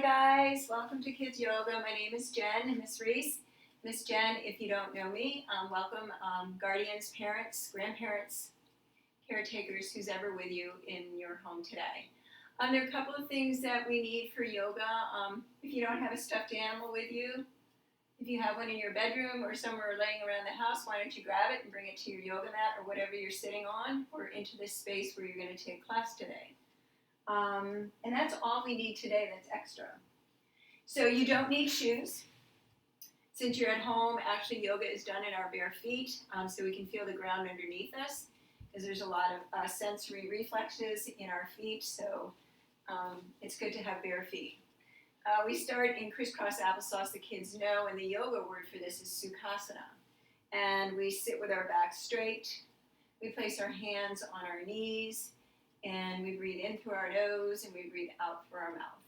Hi guys, welcome to Kids Yoga. My name is Jen and Miss Reese. Miss Jen, if you don't know me, welcome guardians, parents, grandparents, caretakers, who's ever with you in your home today. There are a couple of things that we need for yoga. If you don't have a stuffed animal with you, if you have one in your bedroom or somewhere laying around the house, why don't you grab it and bring it to your yoga mat or whatever you're sitting on or into this space where you're going to take class today. And that's all we need today that's extra. So you don't need shoes. Since you're at home, actually yoga is done in our bare feet, so we can feel the ground underneath us, because there's a lot of sensory reflexes in our feet, so it's good to have bare feet. We start in crisscross applesauce, the kids know, and the yoga word for this is sukhasana. And we sit with our back straight, we place our hands on our knees, and we breathe in through our nose and we breathe out through our mouth.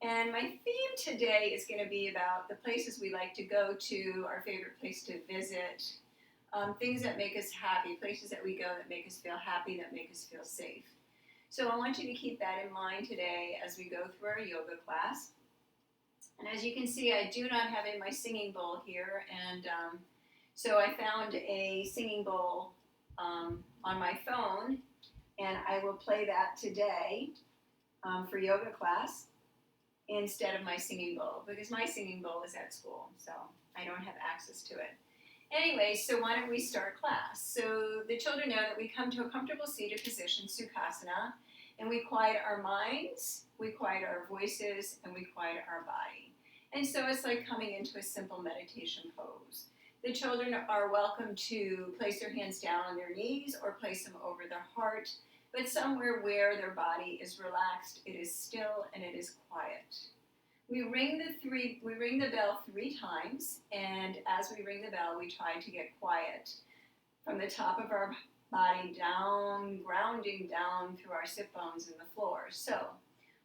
And my theme today is going to be about the places we like to go to, our favorite place to visit, things that make us happy, places that we go that make us feel happy, that make us feel safe. So I want you to keep that in mind today as we go through our yoga class. And as you can see, I do not have in my singing bowl here, and so I found a singing bowl on my phone, and I will play that today for yoga class instead of my singing bowl, because my singing bowl is at school, so I don't have access to it. Anyway, so why don't we start class? So the children know that we come to a comfortable seated position, sukhasana, and we quiet our minds, we quiet our voices, and we quiet our body. And so it's like coming into a simple meditation pose. The children are welcome to place their hands down on their knees or place them over their heart, but somewhere where their body is relaxed, it is still, and it is quiet. We ring the bell 3 times, and as we ring the bell, we try to get quiet from the top of our body down, grounding down through our sit bones in the floor. So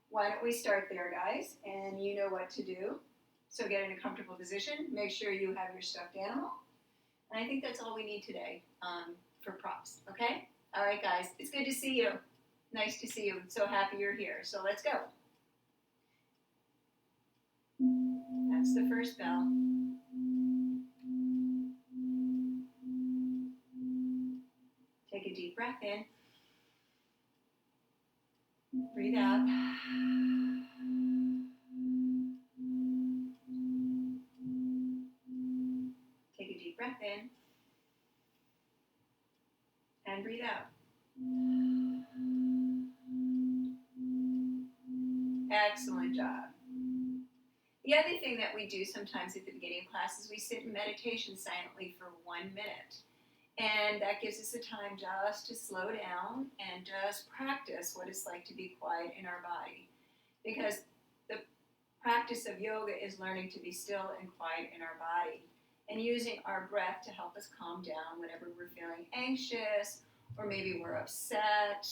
why don't we start there, guys? And you know what to do. So get in a comfortable position. Make sure you have your stuffed animal. And I think that's all we need today for props, okay? All right, guys, it's good to see you. Nice to see you. I'm so happy you're here. So let's go. That's the first bell. Take a deep breath in. Breathe out. Take a deep breath in. And breathe out. Excellent job. The other thing that we do sometimes at the beginning of class is we sit in meditation silently for 1 minute. And that gives us the time just to slow down and just practice what it's like to be quiet in our body. Because the practice of yoga is learning to be still and quiet in our body and using our breath to help us calm down whenever we're feeling anxious, or maybe we're upset,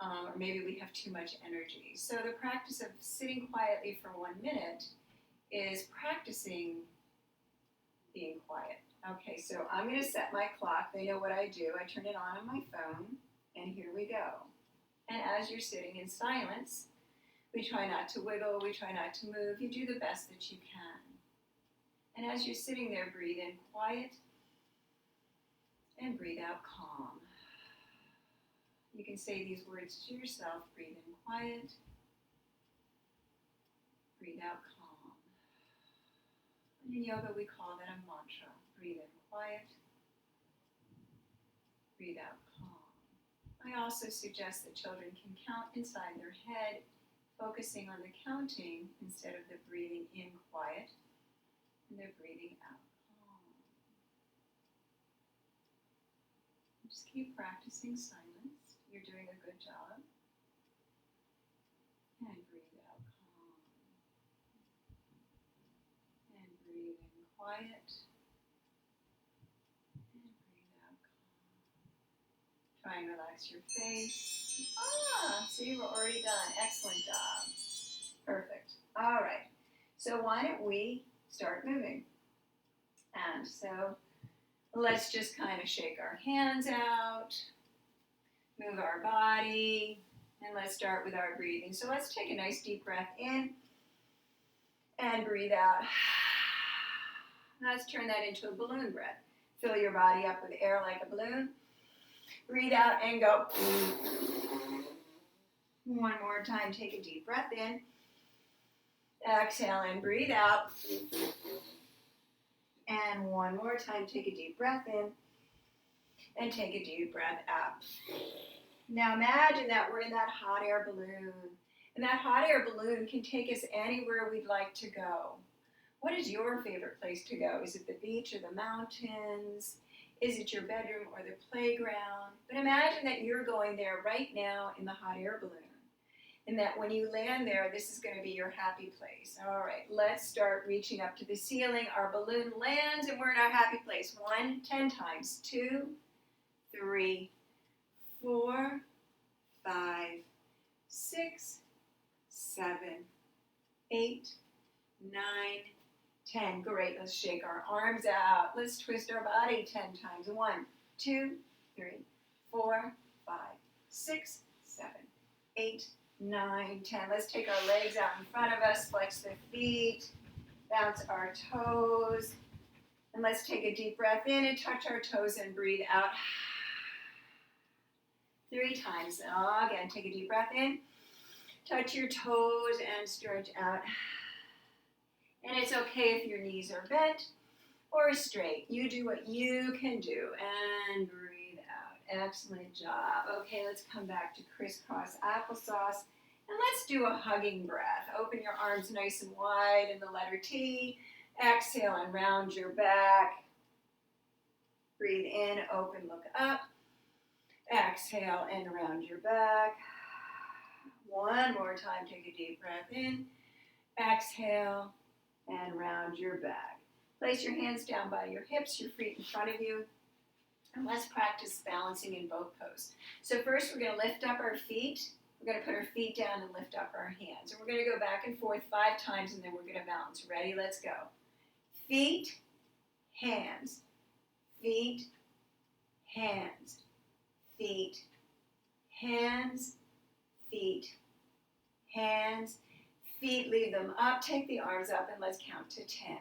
or maybe we have too much energy. So the practice of sitting quietly for 1 minute is practicing being quiet. Okay, so I'm going to set my clock. They know what I do. I turn it on my phone, and here we go. And as you're sitting in silence, we try not to wiggle, we try not to move. You do the best that you can. And as you're sitting there, breathe in quiet, and breathe out calm. You can say these words to yourself. Breathe in quiet, breathe out calm. And in yoga, we call that a mantra. Breathe in quiet, breathe out calm. I also suggest that children can count inside their head, focusing on the counting instead of the breathing in quiet, and they're breathing out calm. Just keep practicing silence. You're doing a good job. And breathe out calm. And breathe in quiet. And breathe out calm. Try and relax your face. See, we're already done. Excellent job. Perfect. All right. So why don't we start moving? And so let's just kind of shake our hands out, move our body, and let's start with our breathing. So let's take a nice deep breath in And breathe out. Let's turn that into a balloon breath. Fill your body up with air like a balloon. Breathe out and go. One more time, take a deep breath in. Exhale and breathe out. And one more time, take a deep breath in. And take a deep breath out. Now imagine that we're in that hot air balloon. And that hot air balloon can take us anywhere we'd like to go. What is your favorite place to go? Is it the beach or the mountains? Is it your bedroom or the playground? But imagine that you're going there right now in the hot air balloon. And that when you land there, this is going to be your happy place. All right, let's start reaching up to the ceiling. Our balloon lands and we're in our happy place. 1, 10 times. 2, 3, 4, 5, 6, 7, 8, 9, 10. Great. Let's shake our arms out. Let's twist our body 10 times. 1, 2, 3, 4, 5, 6, 7, 8, 9, 10. Let's take our legs out in front of us. Flex the feet. Bounce our toes. And let's take a deep breath in and touch our toes and breathe out. 3 times. Again, take a deep breath in. Touch your toes and stretch out. And it's okay if your knees are bent or straight. You do what you can do. And breathe out. Excellent job. Okay, let's come back to crisscross applesauce. And let's do a hugging breath. Open your arms nice and wide in the letter T. Exhale and round your back. Breathe in, open, look up. Exhale and round your back. One more time, take a deep breath in. Exhale and round your back. Place your hands down by your hips, your feet in front of you. And let's practice balancing in both poses. So first we're going to lift up our feet. We're going to put our feet down and lift up our hands. And we're going to go back and forth 5 times and then we're going to balance. Ready? Let's go. Feet, hands, feet, hands, feet, hands, feet, hands, feet. Leave them up. Take the arms up and let's count to 10.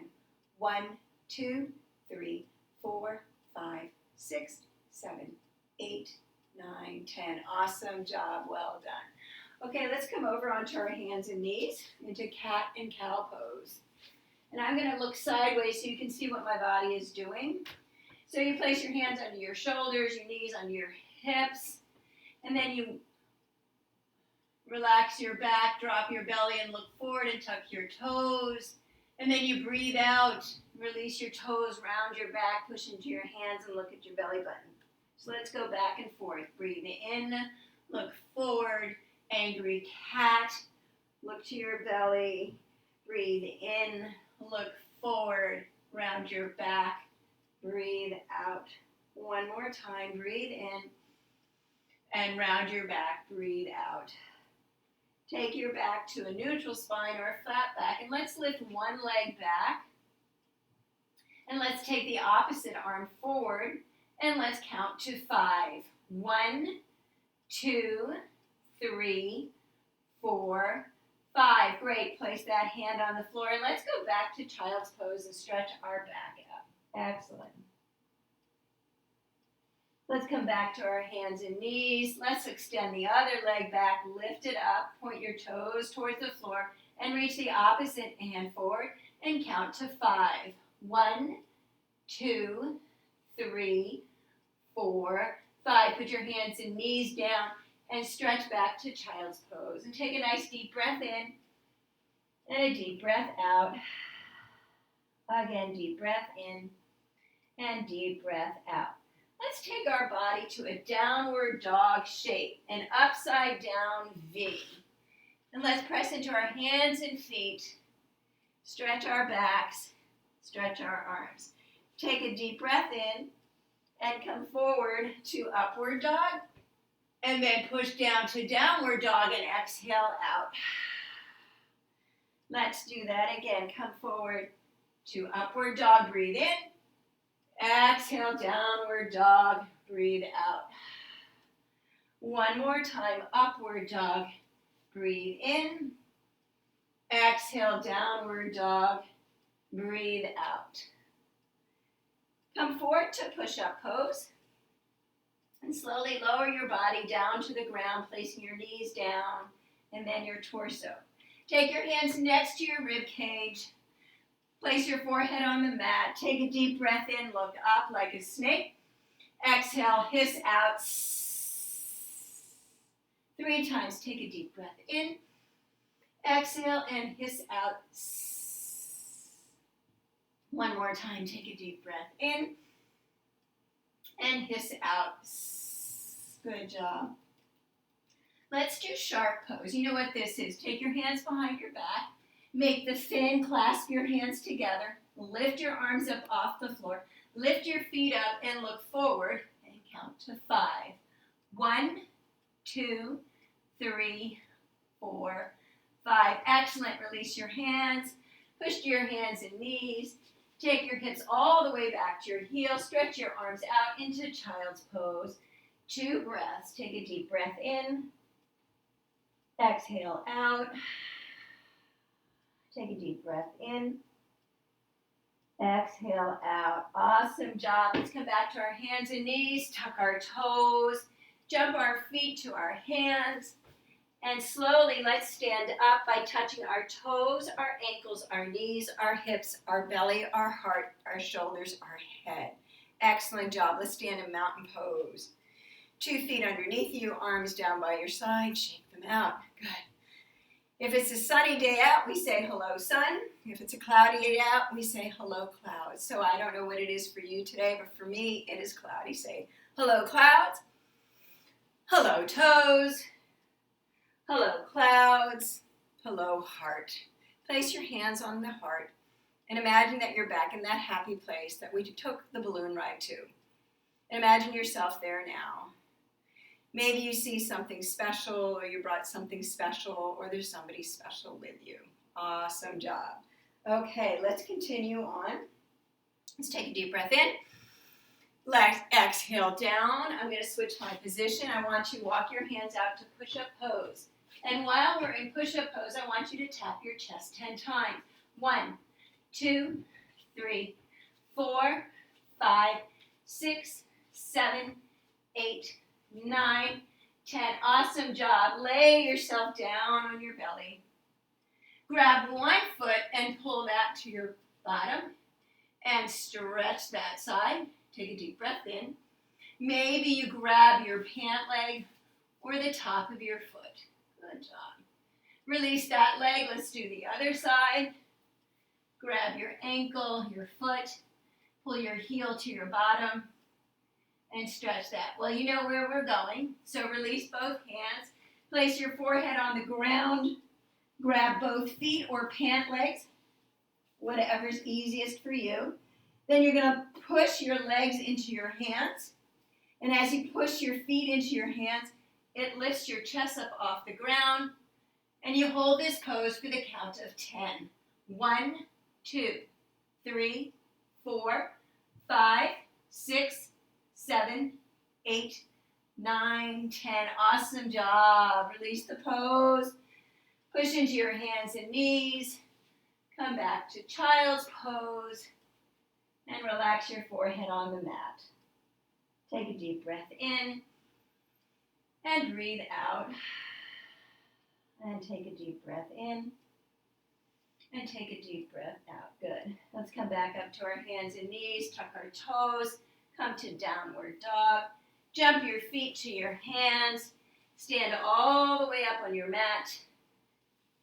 1, 2, 3, 4, 5, 6, 7, 8, 9, 10. Awesome job. Well done. Okay, let's come over onto our hands and knees into cat and cow pose. And I'm going to look sideways so you can see what my body is doing. So you place your hands under your shoulders, your knees under your hips, and then you relax your back, drop your belly and look forward and tuck your toes. And then you breathe out, release your toes, round your back, push into your hands and look at your belly button. So let's go back and forth. Breathe in, look forward, angry cat, look to your belly, breathe in, look forward, round your back, breathe out. One more time, breathe in and round your back, breathe out. Take your back to a neutral spine or a flat back and let's lift one leg back and let's take the opposite arm forward and let's count to 5. 1, 2, 3, 4, 5. Great. Place that hand on the floor and let's go back to child's pose and stretch our back out. Excellent. Let's come back to our hands and knees. Let's extend the other leg back, lift it up, point your toes towards the floor, and reach the opposite hand forward and count to 5. 1, 2, 3, 4, 5. Put your hands and knees down and stretch back to child's pose. And take a nice deep breath in and a deep breath out. Again, deep breath in and deep breath out. Let's take our body to a downward dog shape, an upside down V. And let's press into our hands and feet, stretch our backs, stretch our arms. Take a deep breath in and come forward to upward dog, and then push down to downward dog and exhale out. Let's do that again. Come forward to upward dog, breathe in. Exhale, downward dog, breathe out. One more time, upward dog, breathe in. Exhale. Exhale, downward dog. Breathe out. Come forward to push-up pose. And slowly lower your body down to the ground, placing your knees down and then your torso. Take your hands next to your rib cage. Place your forehead on the mat. Take a deep breath in, look up like a snake. Exhale, hiss out. 3 times, take a deep breath in. Exhale and hiss out. 1 more time, take a deep breath in. And hiss out. Good job. Let's do shark pose. You know what this is. Take your hands behind your back. Make the fin, clasp your hands together. Lift your arms up off the floor. Lift your feet up and look forward and count to 5. 1, 2, 3, 4, 5. Excellent. Release your hands. Push to your hands and knees. Take your hips all the way back to your heels. Stretch your arms out into child's pose. 2 breaths. Take a deep breath in. Exhale out. Take a deep breath in. Exhale out. Awesome job. Let's come back to our hands and knees. Tuck our toes. Jump our feet to our hands. And slowly, let's stand up by touching our toes, our ankles, our knees, our hips, our belly, our heart, our shoulders, our head. Excellent job. Let's stand in mountain pose. 2 feet underneath you, arms down by your side. Shake them out. Good. If it's a sunny day out, we say hello, sun. If it's a cloudy day out, we say hello, clouds. So I don't know what it is for you today, but for me, it is cloudy. Say hello, clouds. Hello, toes. Hello, clouds. Hello, heart. Place your hands on the heart and imagine that you're back in that happy place that we took the balloon ride to. And imagine yourself there now. Maybe you see something special, or you brought something special, or there's somebody special with you. Awesome job. Okay, let's continue on. Let's take a deep breath in. Let's exhale down. I'm going to switch my position. I want you to walk your hands out to push-up pose. And while we're in push-up pose, I want you to tap your chest 10 times. 1, 2, 3, 4, 5, 6, 7, 8, 9, 10. Awesome job. Lay yourself down on your belly. Grab one foot and pull that to your bottom and stretch that side. Take a deep breath in. Maybe you grab your pant leg or the top of your foot. Good job. Release that leg. Let's do the other side. Grab your ankle, your foot. Pull your heel to your bottom and stretch that. Well, you know where we're going, so release both hands. Place your forehead on the ground. Grab both feet or pant legs, whatever's easiest for you. Then you're going to push your legs into your hands. And as you push your feet into your hands, it lifts your chest up off the ground. And you hold this pose for the count of 10. 1, 2, 3, 4, 5, 6, 7, 8, 9, 10. Awesome job. Release the pose. Push into your hands and knees. Come back to child's pose. And relax your forehead on the mat. Take a deep breath in. And breathe out. And take a deep breath in. And take a deep breath out. Good. Let's come back up to our hands and knees. Tuck our toes. Come to downward dog. Jump your feet to your hands. Stand all the way up on your mat.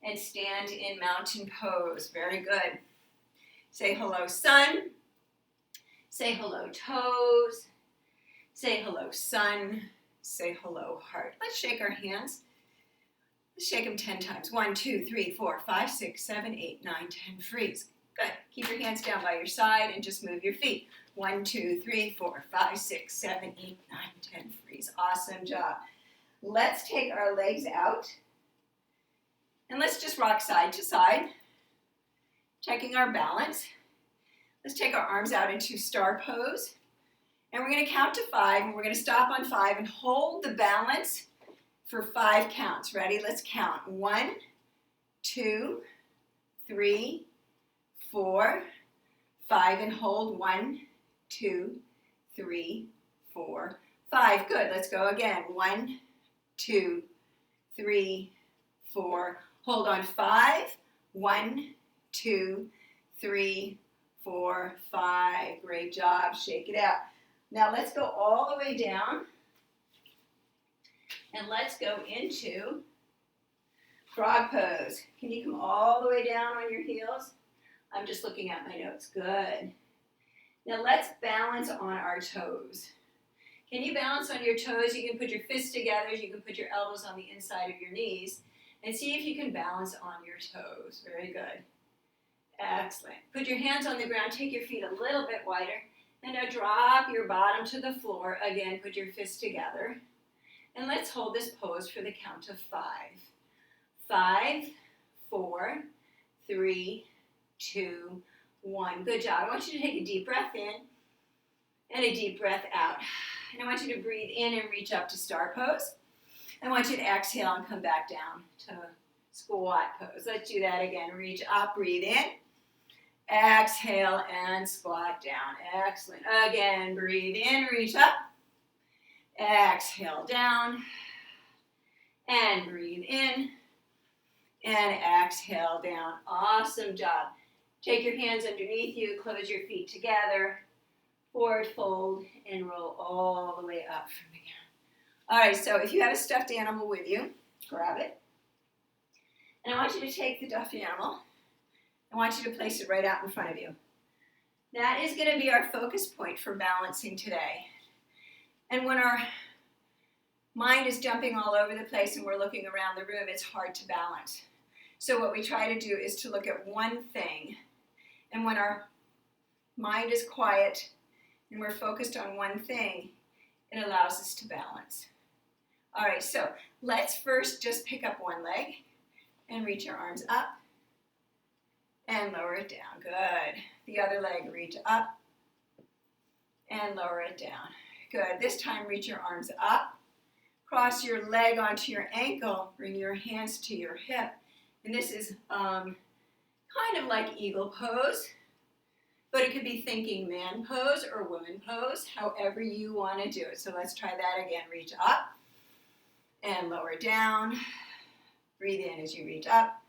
And stand in mountain pose. Very good. Say hello, sun. Say hello, toes. Say hello, sun. Say hello, heart. Let's shake our hands. Let's shake them 10 times. 1, 2, 3, 4, 5, 6, 7, 8, 9, 10. Freeze. Good. Keep your hands down by your side and just move your feet. 1, 2, 3, 4, 5, 6, 7, 8, 9, 10. Freeze. Awesome job. Let's take our legs out. And let's just rock side to side. Checking our balance. Let's take our arms out into star pose. And we're going to count to 5. And we're going to stop on 5 and hold the balance for 5 counts. Ready? Let's count. 1, 2, 3, 4, 5, and hold. 1, 2, 3, 4, 5. Good. Let's go again. 1, 2, 3, 4. Hold on. 5. 1, 2, 3, 4, 5. Great job. Shake it out. Now let's go all the way down. And let's go into frog pose. Can you come all the way down on your heels? I'm just looking at my notes. Good. Now let's balance on our toes. Can you balance on your toes? You can put your fists together. You can put your elbows on the inside of your knees. And see if you can balance on your toes. Very good. Excellent. Put your hands on the ground. Take your feet a little bit wider. And now drop your bottom to the floor. Again, put your fists together. And let's hold this pose for the count of 5. 5, 4, 3, 2, 1. Good job. I want you to take a deep breath in and a deep breath out. And I want you to breathe in and reach up to star pose. I want you to exhale and come back down to squat pose. Let's do that again. Reach up, breathe in. Exhale and squat down. Excellent. Again, breathe in, reach up. Exhale down. And breathe in. And exhale down. Awesome job. Take your hands underneath you, close your feet together, forward fold, and roll all the way up from the ground. All right, so if you have a stuffed animal with you, grab it. And I want you to take the stuffed animal. I want you to place it right out in front of you. That is going to be our focus point for balancing today. And when our mind is jumping all over the place and we're looking around the room, it's hard to balance. So what we try to do is to look at one thing. And when our mind is quiet and we're focused on one thing, it allows us to balance. All right, so let's first just pick up one leg and reach your arms up and lower it down. Good. The other leg, reach up and lower it down. Good. This time, reach your arms up. Cross your leg onto your ankle. Bring your hands to your hip. And this is kind of like eagle pose, but it could be thinking man pose or woman pose, however you want to do it. So let's try that again. Reach up and lower down. Breathe in as you reach up,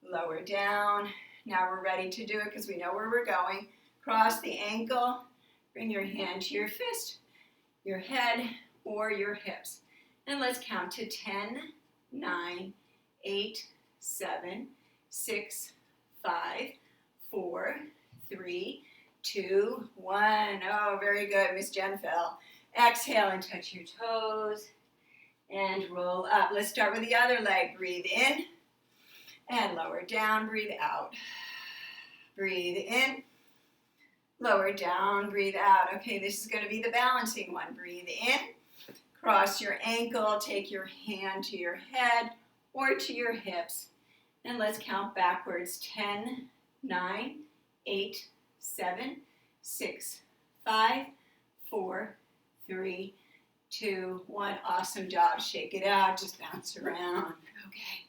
lower down. Now we're ready to do it because we know where we're going. Cross the ankle, bring your hand to your fist, your head, or your hips. And let's count to 10, 9, 8, 7, 6, 5, 4, 3, 2, 1. Oh, very good, Miss Jen fell. Exhale and touch your toes and roll up. Let's start with the other leg. Breathe in and lower down. Breathe out. Breathe in, lower down, breathe out. Okay, this is going to be the balancing one. Breathe in, cross your ankle, take your hand to your head or to your hips. And let's count backwards. 10, 9, 8, 7, 6, 5, 4, 3, 2, 1. Awesome job. Shake it out. Just bounce around. Okay.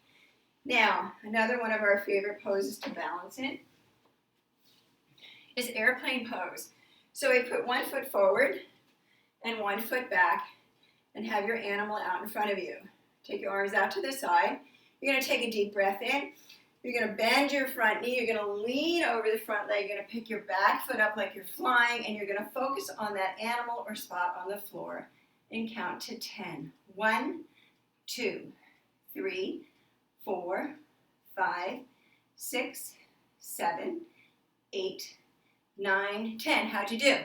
Now, another one of our favorite poses to balance in is airplane pose. So we put one foot forward and one foot back and have your animal out in front of you. Take your arms out to the side. You're going to take a deep breath in. You're going to bend your front knee. You're going to lean over the front leg. You're going to pick your back foot up like you're flying, and you're going to focus on that animal or spot on the floor and count to 10. 1, 2, 3, 4, 5, 6, 7, 8, 9, 10. How'd you do?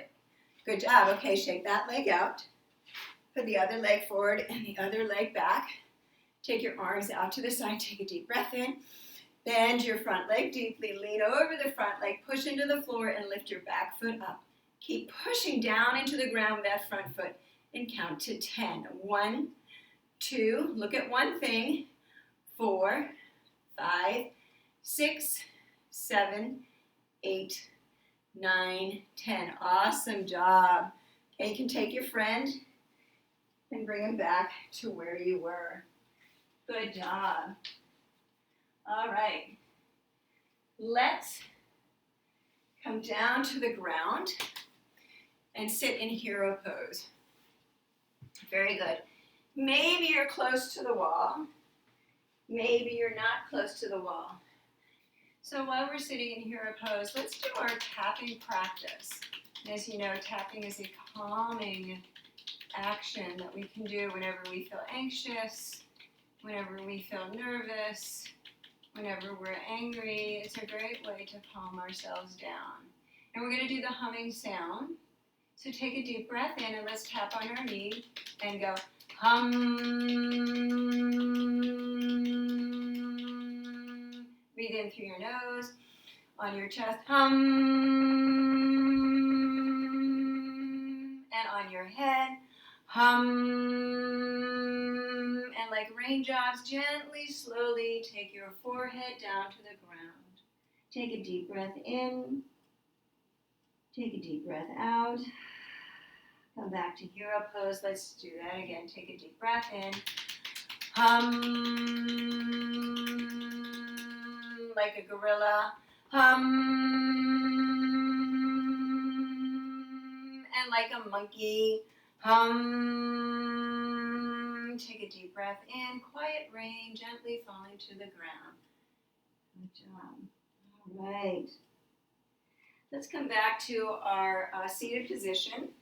Good job. Okay, shake that leg out. Put the other leg forward and the other leg back. Take your arms out to the side. Take a deep breath in. Bend your front leg deeply. Lean over the front leg. Push into the floor and lift your back foot up. Keep pushing down into the ground with that front foot and count to 10. 1, 2, look at one thing. 4, 5, 6, 7, 8, 9, 10. Awesome job. Okay, you can take your friend and bring him back to where you were. Good job. All right. Let's come down to the ground and sit in hero pose. Very good. Maybe you're close to the wall. Maybe you're not close to the wall. So while we're sitting in hero pose, let's do our tapping practice. As you know, tapping is a calming action that we can do whenever we feel anxious, whenever we feel nervous, whenever we're angry. It's a great way to calm ourselves down. And we're going to do the humming sound. So take a deep breath in and let's tap on our knee and go hum. Breathe in through your nose, on your chest, hum. And on your head, hum. And like raindrops, gently, slowly take your forehead down to the ground. Take a deep breath in. Take a deep breath out. Come back to hero pose. Let's do that again. Take a deep breath in. Hum. Like a gorilla. Hum. And like a monkey. Hum. Take a deep breath in. Quiet rain, gently falling to the ground. Good job. All right. Let's come back to our seated position.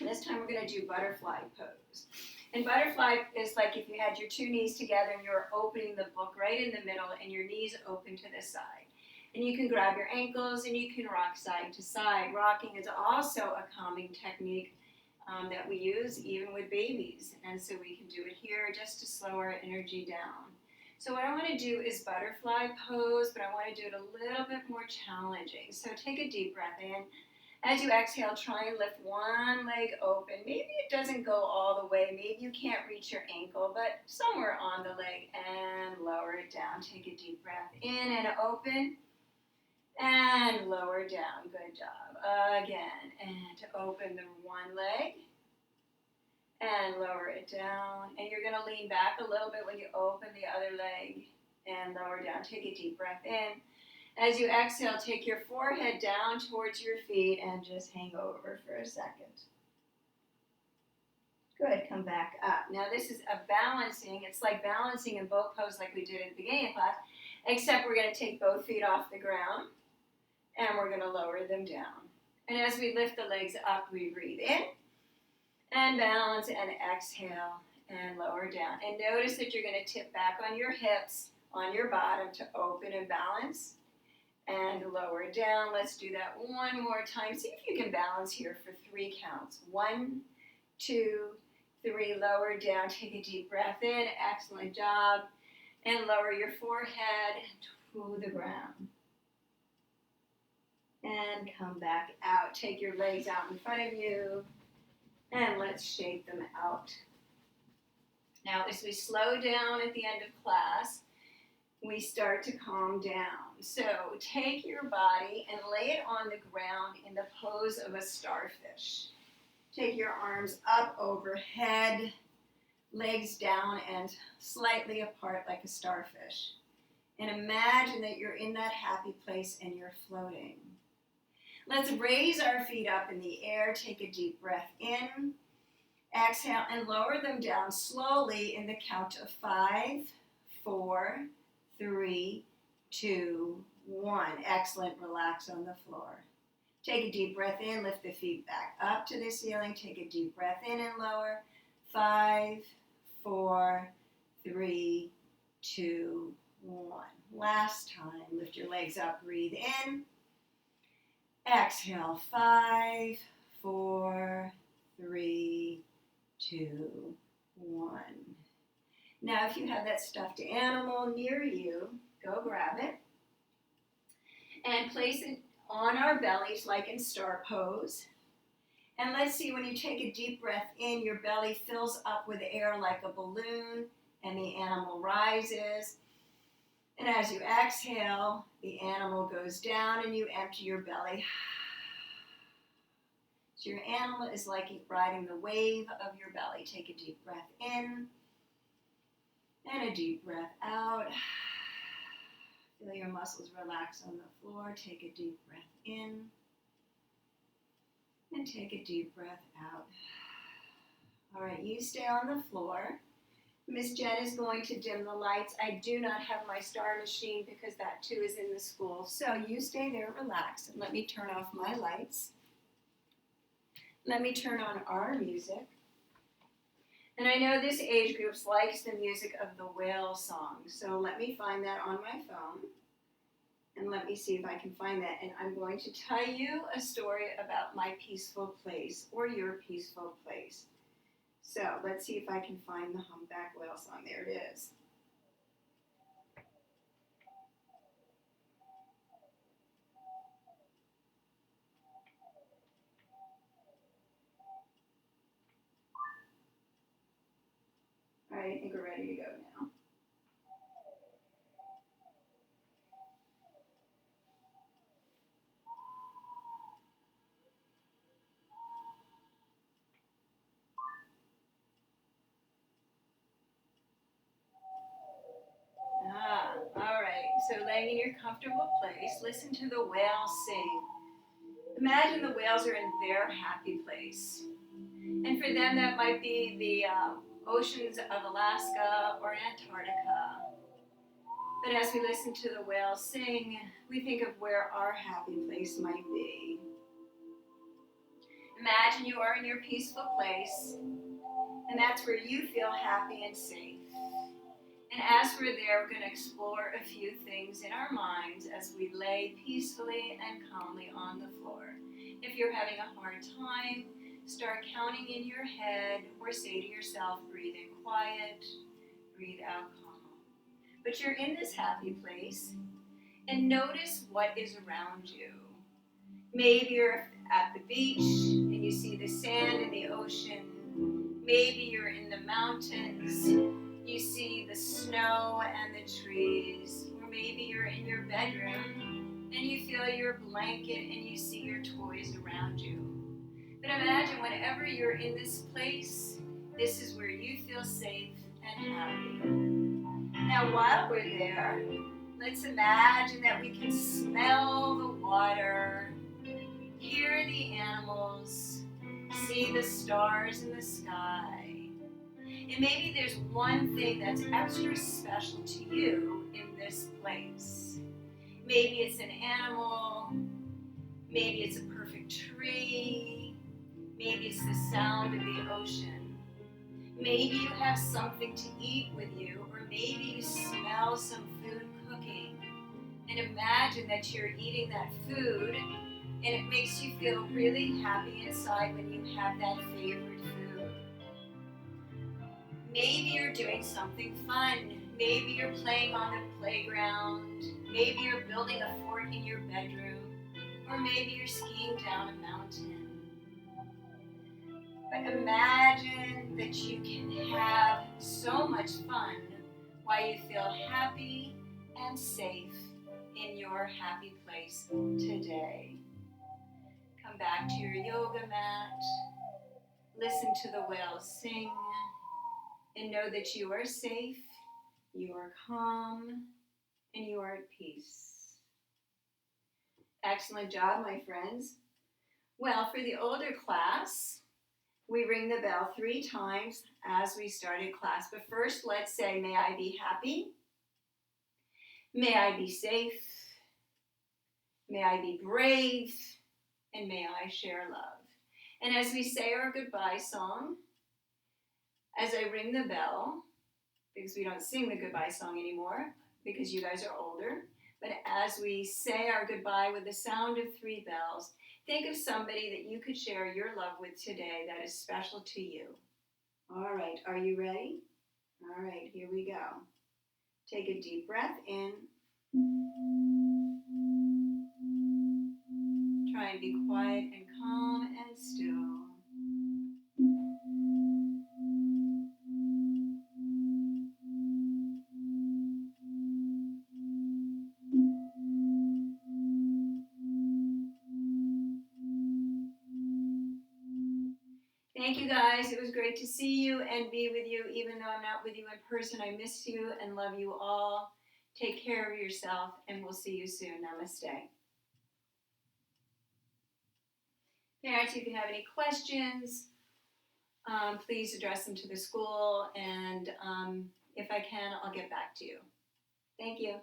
This time we're going to do butterfly pose. And butterfly is like if you had your two knees together and you're opening the book right in the middle and your knees open to the side. And you can grab your ankles and you can rock side to side. Rocking is also a calming technique that we use even with babies. And so we can do it here just to slow our energy down. So what I want to do is butterfly pose, but I want to do it a little bit more challenging. So take a deep breath in. As you exhale, try and lift one leg open. Maybe it doesn't go all the way. Maybe you can't reach your ankle, but somewhere on the leg, and lower it down. Take a deep breath in and open, and lower down. Good job. Again, and to open the one leg, and lower it down. And you're going to lean back a little bit when you open the other leg, and lower down. Take a deep breath in. As you exhale, take your forehead down towards your feet and just hang over for a second. Good, come back up. Now this is a balancing, it's like balancing in boat pose like we did at the beginning of class, except we're going to take both feet off the ground and we're going to lower them down. And as we lift the legs up, we breathe in and balance and exhale and lower down. And notice that you're going to tip back on your hips, on your bottom to open and balance. And lower down. Let's do that one more time. See if you can balance here for 3 counts. 1, 2, 3. Lower down. Take a deep breath in. Excellent job. And lower your forehead to the ground. And come back out. Take your legs out in front of you. And let's shake them out. Now, as we slow down at the end of class, we start to calm down. So take your body and lay it on the ground in the pose of a starfish. Take your arms up overhead, legs down and slightly apart like a starfish. And imagine that you're in that happy place and you're floating. Let's raise our feet up in the air. Take a deep breath in. Exhale and lower them down slowly in the count of 5, 4, 3, 2, 1. Excellent. Relax on the floor. Take a deep breath in. Lift the feet back up to the ceiling. Take a deep breath in and lower. 5, 4, 3, 2, 1. Last time. Lift your legs up. Breathe in. Exhale. 5, 4, 3, 2, 1. Now, if you have that stuffed animal near you, go grab it and place it on our bellies like in star pose. And let's see, when you take a deep breath in, your belly fills up with air like a balloon and the animal rises. And as you exhale, the animal goes down and you empty your belly. So your animal is like riding the wave of your belly. Take a deep breath in. And a deep breath out. Feel your muscles relax on the floor. Take a deep breath in and take a deep breath out. All right, you stay on the floor. Miss Jen is going to dim the lights. I do not have my star machine because that too is in the school. So you stay there, relax, and let me turn off my lights. Let me turn on our music. And I know this age group likes the music of the whale song. So let me find that on my phone. And let me see if I can find that. And I'm going to tell you a story about my peaceful place or your peaceful place. So let's see if I can find the humpback whale song. There it is. All right, I think we're ready to go now. All right, so laying in your comfortable place, listen to the whales sing. Imagine the whales are in their happy place. And for them, that might be the oceans of Alaska or Antarctica. But as we listen to the whales sing, we think of where our happy place might be. Imagine you are in your peaceful place, and that's where you feel happy and safe. And as we're there, we're going to explore a few things in our minds as we lay peacefully and calmly on the floor. If you're having a hard time, start counting in your head or say to yourself, breathe in quiet, breathe out calm. But you're in this happy place, and notice what is around you. Maybe you're at the beach and you see the sand and the ocean. Maybe you're in the mountains, you see the snow and the trees. Or maybe you're in your bedroom and you feel your blanket and you see your toys around you. But imagine whenever you're in this place, this is where you feel safe and happy. Now while we're there, let's imagine that we can smell the water, hear the animals, see the stars in the sky. And maybe there's one thing that's extra special to you in this place. Maybe it's an animal, maybe it's a perfect tree, maybe it's the sound of the ocean. Maybe you have something to eat with you, or maybe you smell some food cooking. And imagine that you're eating that food and it makes you feel really happy inside when you have that favorite food. Maybe you're doing something fun. Maybe you're playing on the playground. Maybe you're building a fort in your bedroom. Or maybe you're skiing down a mountain. But imagine that you can have so much fun while you feel happy and safe in your happy place today. Come back to your yoga mat. Listen to the whales sing. And know that you are safe, you are calm, and you are at peace. Excellent job, my friends. Well, for the older class, we ring the bell 3 times as we started class. But first, let's say, may I be happy? May I be safe? May I be brave? And may I share love? And as we say our goodbye song, as I ring the bell, because we don't sing the goodbye song anymore, because you guys are older, but as we say our goodbye with the sound of 3 bells, think of somebody that you could share your love with today that is special to you. All right, are you ready? All right, here we go. Take a deep breath in. Try and be quiet and calm and still. Thank you guys. It was great to see you and be with you, even though I'm not with you in person. I miss you and love you all. Take care of yourself, and we'll see you soon. Namaste. Parents, if you have any questions, please address them to the school, and if I can, I'll get back to you. Thank you.